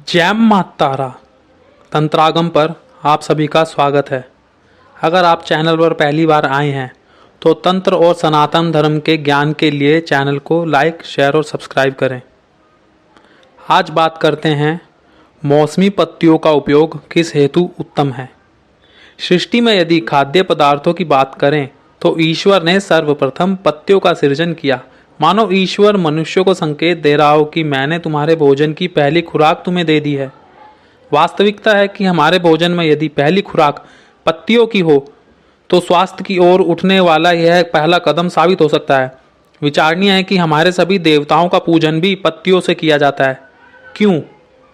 जय माता तारा तंत्रागम पर आप सभी का स्वागत है। अगर आप चैनल पर पहली बार आए हैं तो तंत्र और सनातन धर्म के ज्ञान के लिए चैनल को लाइक, शेयर और सब्सक्राइब करें। आज बात करते हैं मौसमी पत्तियों का उपयोग किस हेतु उत्तम है। सृष्टि में यदि खाद्य पदार्थों की बात करें तो ईश्वर ने सर्वप्रथम पत्तियों का सृजन किया। मानो ईश्वर मनुष्य को संकेत दे रहा हो कि मैंने तुम्हारे भोजन की पहली खुराक तुम्हें दे दी है। वास्तविकता है कि हमारे भोजन में यदि पहली खुराक पत्तियों की हो तो स्वास्थ्य की ओर उठने वाला यह पहला कदम साबित हो सकता है। विचारणीय है कि हमारे सभी देवताओं का पूजन भी पत्तियों से किया जाता है। क्यों?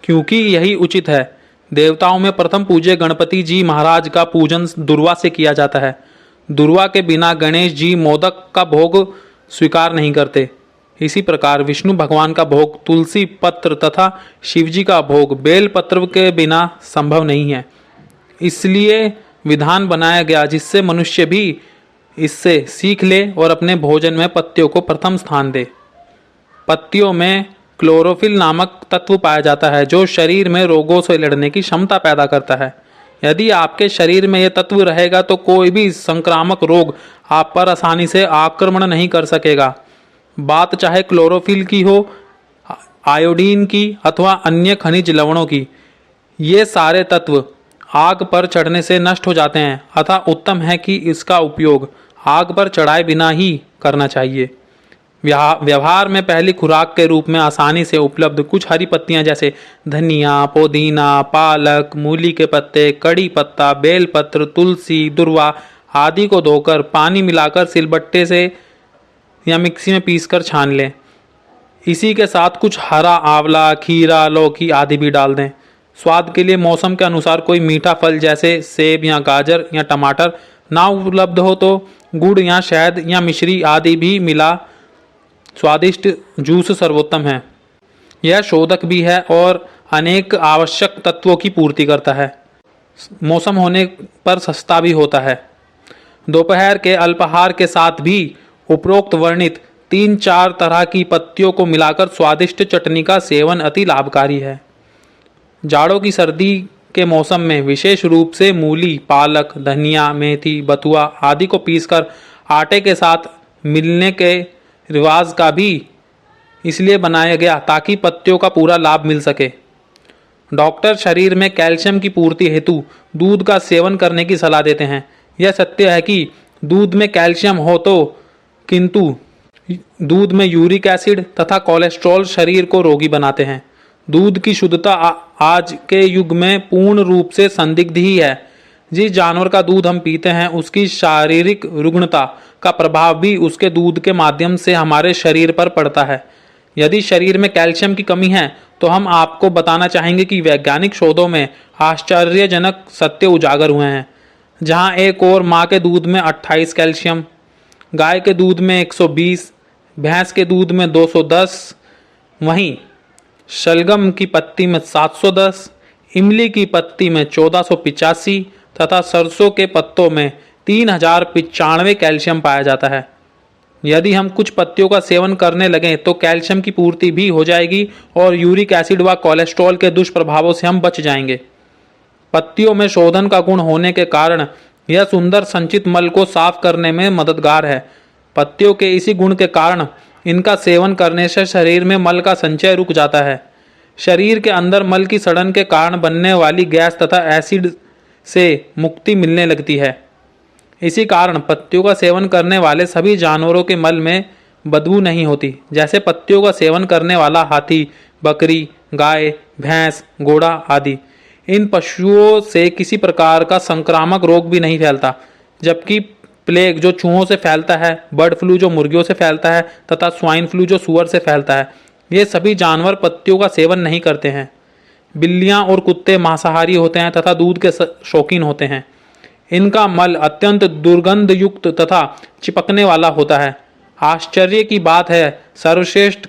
क्योंकि यही उचित है। देवताओं में प्रथम पूज्य गणपति जी महाराज का पूजन दुर्वा से किया जाता है। दुर्वा के बिना गणेश जी मोदक का भोग स्वीकार नहीं करते। इसी प्रकार विष्णु भगवान का भोग तुलसी पत्र तथा शिवजी का भोग बेल पत्र के बिना संभव नहीं है। इसलिए विधान बनाया गया जिससे मनुष्य भी इससे सीख ले और अपने भोजन में पत्तियों को प्रथम स्थान दे। पत्तियों में क्लोरोफिल नामक तत्व पाया जाता है जो शरीर में रोगों से लड़ने की क्षमता पैदा करता है। यदि आपके शरीर में यह तत्व रहेगा तो कोई भी संक्रामक रोग आप पर आसानी से आक्रमण नहीं कर सकेगा। बात चाहे क्लोरोफिल की हो, आयोडीन की अथवा अन्य खनिज लवणों की, ये सारे तत्व आग पर चढ़ने से नष्ट हो जाते हैं। अतः उत्तम है कि इसका उपयोग आग पर चढ़ाए बिना ही करना चाहिए। व्यवहार में पहली खुराक के रूप में आसानी से उपलब्ध कुछ हरी पत्तियां जैसे धनिया, पुदीना, पालक, मूली के पत्ते, कड़ी पत्ता, बेलपत्र, तुलसी, दुर्वा आदि को धोकर पानी मिलाकर सिलबट्टे से या मिक्सी में पीसकर छान लें। इसी के साथ कुछ हरा आंवला, खीरा, लौकी आदि भी डाल दें। स्वाद के लिए मौसम के अनुसार कोई मीठा फल जैसे सेब या गाजर या टमाटर ना उपलब्ध हो तो गुड़ या शहद या मिश्री आदि भी मिला स्वादिष्ट जूस सर्वोत्तम है। यह शोधक भी है और अनेक आवश्यक तत्वों की पूर्ति करता है। मौसम होने पर सस्ता भी होता है। दोपहर के अल्पाहार के साथ भी उपरोक्त वर्णित 3-4 तरह की पत्तियों को मिलाकर स्वादिष्ट चटनी का सेवन अति लाभकारी है। जाड़ों की सर्दी के मौसम में विशेष रूप से मूली, पालक, धनिया, मेथी, बथुआ आदि को पीसकर आटे के साथ मिलने के रिवाज का भी इसलिए बनाया गया ताकि पत्तियों का पूरा लाभ मिल सके। डॉक्टर शरीर में कैल्शियम की पूर्ति हेतु दूध का सेवन करने की सलाह देते हैं। यह सत्य है कि दूध में कैल्शियम हो तो, किंतु दूध में यूरिक एसिड तथा कोलेस्ट्रॉल शरीर को रोगी बनाते हैं। दूध की शुद्धता आज के युग में पूर्ण रूप से संदिग्ध ही है। जिस जानवर का दूध हम पीते हैं उसकी शारीरिक रुग्णता का प्रभाव भी उसके दूध के माध्यम से हमारे शरीर पर पड़ता है। यदि शरीर में कैल्शियम की कमी है तो हम आपको बताना चाहेंगे कि वैज्ञानिक शोधों में आश्चर्यजनक सत्य उजागर हुए हैं। जहां एक और माँ के दूध में 28 कैल्शियम, गाय के दूध में 120, भैंस के दूध में 210, वहीं शलगम की पत्ती में 710, इमली की पत्ती में 1485 तथा सरसों के पत्तों में 3095 कैल्शियम पाया जाता है। यदि हम कुछ पत्तियों का सेवन करने लगें तो कैल्शियम की पूर्ति भी हो जाएगी और यूरिक एसिड व कोलेस्ट्रॉल के दुष्प्रभावों से हम बच जाएंगे। पत्तियों में शोधन का गुण होने के कारण यह सुंदर संचित मल को साफ करने में मददगार है। पत्तियों के इसी गुण के कारण इनका सेवन करने से शरीर में मल का संचय रुक जाता है। शरीर के अंदर मल की सड़न के कारण बनने वाली गैस तथा एसिड से मुक्ति मिलने लगती है। इसी कारण पत्तियों का सेवन करने वाले सभी जानवरों के मल में बदबू नहीं होती। जैसे पत्तियों का सेवन करने वाला हाथी, बकरी, गाय, भैंस, घोड़ा आदि। इन पशुओं से किसी प्रकार का संक्रामक रोग भी नहीं फैलता। जबकि प्लेग जो चूहों से फैलता है, बर्ड फ्लू जो मुर्गियों से फैलता है तथा स्वाइन फ्लू जो सुअर से फैलता है, ये सभी जानवर पत्तियों का सेवन नहीं करते हैं। बिल्लियां और कुत्ते मांसाहारी होते हैं तथा दूध के शौकीन होते हैं। इनका मल अत्यंत दुर्गंध युक्त तथा चिपकने वाला होता है। आश्चर्य की बात है, सर्वश्रेष्ठ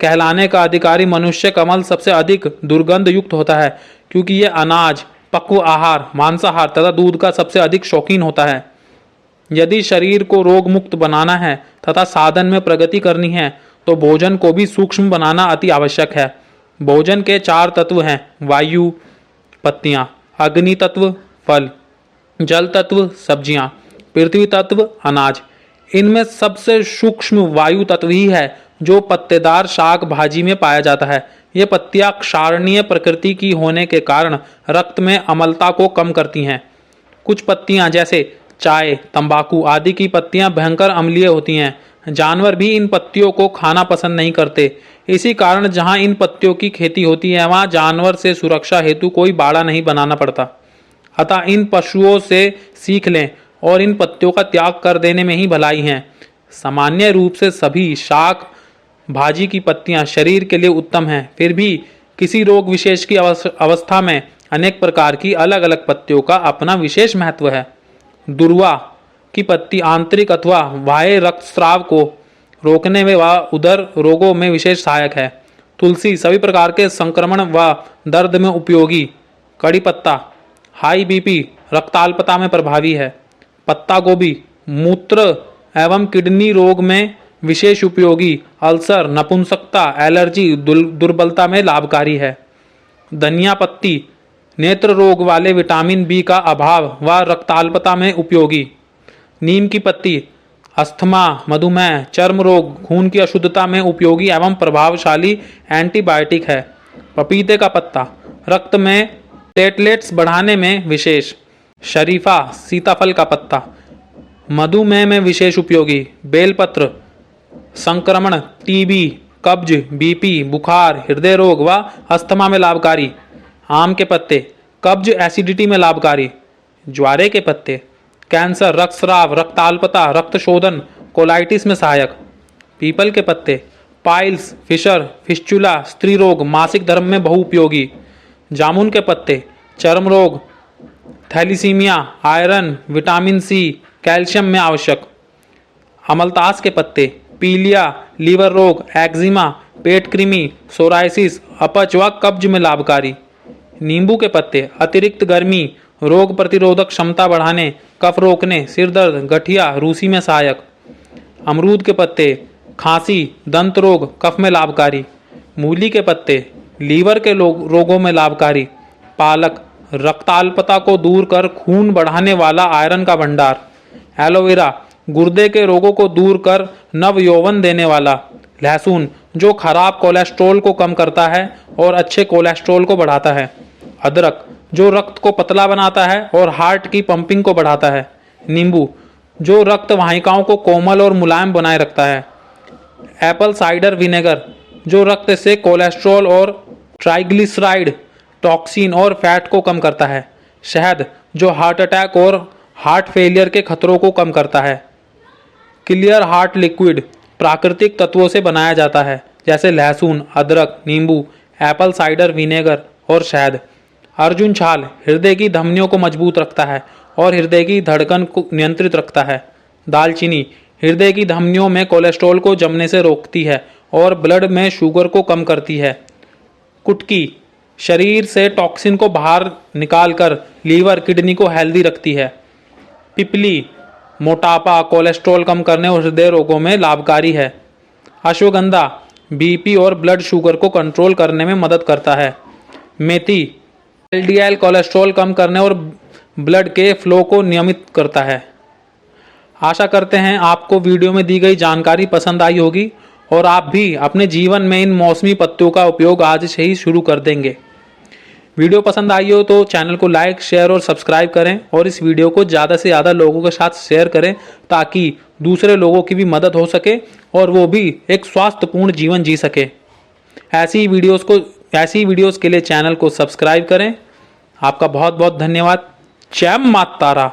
कहलाने का अधिकारी मनुष्य का मल सबसे अधिक दुर्गंध युक्त होता है, क्योंकि यह अनाज, पक्व आहार, मांसाहार तथा दूध का सबसे अधिक शौकीन होता है। यदि शरीर को रोग मुक्त बनाना है तथा साधन में प्रगति करनी है तो भोजन को भी सूक्ष्म बनाना अति आवश्यक है। भोजन के 4 तत्व हैं, वायु पत्तियां, अग्नि तत्व फल, जल तत्व सब्जियां, पृथ्वी तत्व अनाज। इनमें सबसे सूक्ष्म वायु तत्व ही है जो पत्तेदार शाक भाजी में पाया जाता है। ये पत्तियां क्षारणीय प्रकृति की होने के कारण रक्त में अम्लता को कम करती हैं। कुछ पत्तियां जैसे चाय, तंबाकू आदि की पत्तियां भयंकर अम्लीय होती हैं। जानवर भी इन पत्तियों को खाना पसंद नहीं करते। इसी कारण जहां इन पत्तियों की खेती होती है वहां जानवर से सुरक्षा हेतु कोई बाड़ा नहीं बनाना पड़ता। अतः इन पशुओं से सीख लें और इन पत्तियों का त्याग कर देने में ही भलाई है। सामान्य रूप से सभी शाक भाजी की पत्तियां शरीर के लिए उत्तम हैं, फिर भी किसी रोग विशेष की अवस्था में अनेक प्रकार की अलग अलग पत्तियों का अपना विशेष महत्व है। दुर्वा की पत्ती आंतरिक अथवा बाह्य रक्तस्राव को रोकने में व उदर रोगों में विशेष सहायक है। तुलसी सभी प्रकार के संक्रमण व दर्द में उपयोगी। कड़ी पत्ता हाई बीपी रक्ताल्पता में प्रभावी है। पत्ता गोभी मूत्र एवं किडनी रोग में विशेष उपयोगी। अल्सर, नपुंसकता, एलर्जी, दुर्बलता में लाभकारी है। धनिया पत्ती नेत्र रोग वाले विटामिन बी का अभाव व रक्ताल्पता में उपयोगी। नीम की पत्ती अस्थमा, मधुमेह, चर्म रोग, खून की अशुद्धता में उपयोगी एवं प्रभावशाली एंटीबायोटिक है। पपीते का पत्ता रक्त में प्लेटलेट्स बढ़ाने में विशेष। शरीफा सीताफल का पत्ता मधुमेह में विशेष उपयोगी। बेलपत्र संक्रमण, टीबी, कब्ज, बीपी, बुखार, हृदय रोग व अस्थमा में लाभकारी। आम के पत्ते कब्ज एसिडिटी में लाभकारी। ज्वारे के पत्ते कैंसर, रक्तस्राव, रक्ताल्पता, रक्त शोधन, कोलाइटिस में सहायक। पीपल के पत्ते पाइल्स, फिशर, फिस्चुला, स्त्री रोग, मासिक धर्म में बहुउपयोगी। जामुन के पत्ते चर्म रोग, thalassemia, iron, vitamin C, calcium में आवश्यक। अमलतास के पत्ते पीलिया, लीवर रोग, एक्जिमा, पेट कृमि, सोराइसिस, अपच व कब्ज में लाभकारी। नींबू के पत्ते अतिरिक्त गर्मी, रोग प्रतिरोधक क्षमता बढ़ाने, कफ रोकने, सिर दर्द, गठिया, रूसी में सहायक। अमरूद के पत्ते खांसी, दंत रोग, कफ में लाभकारी। मूली के पत्ते लीवर के रोगों में लाभकारी। पालक रक्ताल्पता को दूर कर खून बढ़ाने वाला आयरन का भंडार। एलोवेरा गुर्दे के रोगों को दूर कर नव यौवन देने वाला। लहसुन जो खराब कोलेस्ट्रॉल को कम करता है और अच्छे कोलेस्ट्रॉल को बढ़ाता है। अदरक जो रक्त को पतला बनाता है और हार्ट की पंपिंग को बढ़ाता है। नींबू जो रक्त वाहिकाओं को कोमल और मुलायम बनाए रखता है। एप्पल साइडर विनेगर जो रक्त से कोलेस्ट्रॉल और ट्राइग्लिसराइड, टॉक्सिन और फैट को कम करता है। शहद जो हार्ट अटैक और हार्ट फेलियर के खतरों को कम करता है। क्लियर हार्ट लिक्विड प्राकृतिक तत्वों से बनाया जाता है जैसे लहसुन, अदरक, नींबू, एप्पल साइडर विनेगर और शहद। अर्जुन छाल हृदय की धमनियों को मजबूत रखता है और हृदय की धड़कन को नियंत्रित रखता है। दालचीनी हृदय की धमनियों में कोलेस्ट्रॉल को जमने से रोकती है और ब्लड में शुगर को कम करती है। कुटकी शरीर से टॉक्सिन को बाहर निकालकर लीवर, किडनी को हेल्दी रखती है। पिपली मोटापा, कोलेस्ट्रॉल कम करने और हृदय रोगों में लाभकारी है। अश्वगंधा बीपी और ब्लड शुगर को कंट्रोल करने में मदद करता है। मेथी एलडीएल कोलेस्ट्रॉल कम करने और ब्लड के फ्लो को नियमित करता है। आशा करते हैं आपको वीडियो में दी गई जानकारी पसंद आई होगी और आप भी अपने जीवन में इन मौसमी पत्तियों का उपयोग आज से ही शुरू कर देंगे। वीडियो पसंद आई हो तो चैनल को लाइक, शेयर और सब्सक्राइब करें और इस वीडियो को ज़्यादा से ज़्यादा लोगों के साथ शेयर करें ताकि दूसरे लोगों की भी मदद हो सके और वो भी एक स्वास्थ्यपूर्ण जीवन जी सके। ऐसी वीडियोस के लिए चैनल को सब्सक्राइब करें। आपका बहुत बहुत धन्यवाद। जय माता तारा।